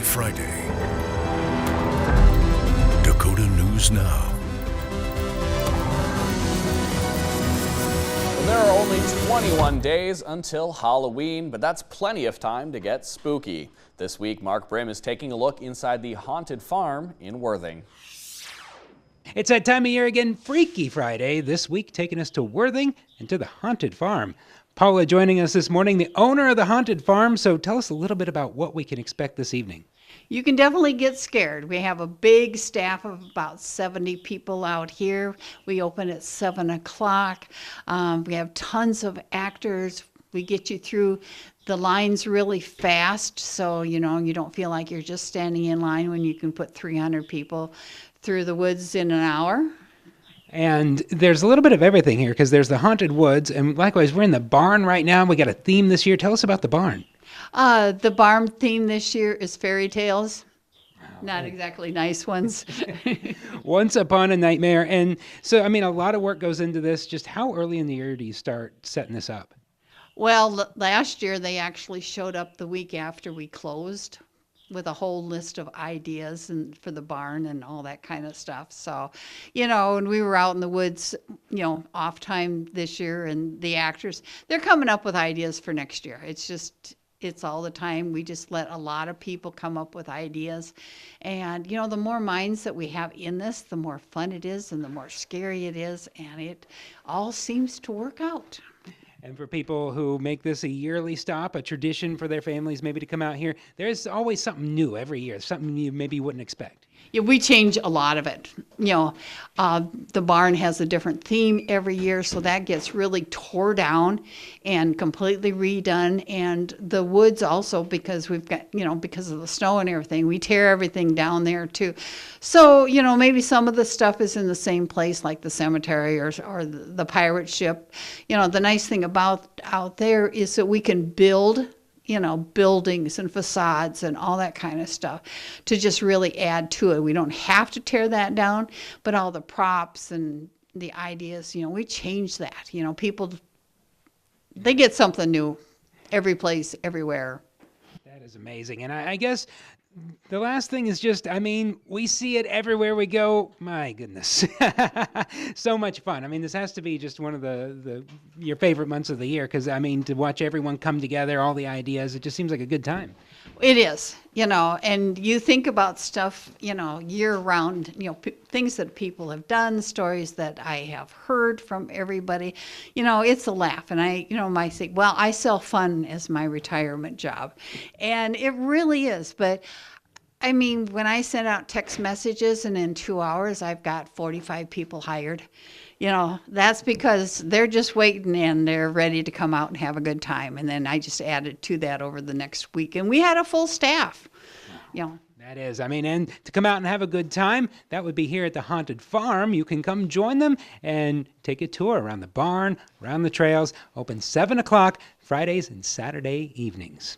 Friday. Dakota News Now. Well, there are only 21 days until Halloween, but that's plenty of time to get spooky. This week, Mark Brim is taking a look inside the haunted farm in Worthing. It's that time of year again, Freaky Friday. This week, taking us to Worthing and to the haunted farm. Paula joining us this morning, the owner of the haunted farm. So tell us a little bit about what we can expect this evening. You can definitely get scared. We have a big staff of about 70 people out here. We open at 7 o'clock. We have tons of actors. We get you through the lines really fast, so you don't feel like you're just standing in line when you can put 300 people through the woods in an hour. And there's a little bit of everything here because there's the haunted woods, and likewise, we're in the barn right now. We got a theme this year. Tell us about the barn. The barn theme this year is fairy tales. Not exactly nice ones. Once Upon a Nightmare. And so, a lot of work goes into this. Just how early in the year do you start setting this up? Well, last year they actually showed up the week after we closed with a whole list of ideas and for the barn and all that kind of stuff. So, and we were out in the woods, off time this year, and the actors, they're coming up with ideas for next year. It's all the time. We just let a lot of people come up with ideas. And, the more minds that we have in this, the more fun it is and the more scary it is. And it all seems to work out. And for people who make this a yearly stop, a tradition for their families maybe to come out here, there's always something new every year, something you maybe wouldn't expect. Yeah, we change a lot of it. The barn has a different theme every year, so that gets really tore down and completely redone. And the woods also, because we've got, because of the snow and everything, we tear everything down there too. So, maybe some of the stuff is in the same place, like the cemetery or the pirate ship. The nice thing about out there is that we can build buildings and facades and all that kind of stuff to just really add to it. We don't have to tear that down, but all the props and the ideas, we change that. People, they get something new every place, everywhere. That is amazing. And I guess the last thing is just, we see it everywhere we go. My goodness. So much fun. This has to be just one of your favorite months of the year because, to watch everyone come together, all the ideas, it just seems like a good time. It is, and you think about stuff, year round, things that people have done, stories that I have heard from everybody, it's a laugh. And I might think, well, I sell fun as my retirement job. And it really is. But when I send out text messages and in 2 hours, I've got 45 people hired, that's because they're just waiting and they're ready to come out and have a good time. And then I just added to that over the next week. And we had a full staff, That is, and to come out and have a good time, that would be here at the Haunted Farm. You can come join them and take a tour around the barn, around the trails, open 7 o'clock Fridays and Saturday evenings.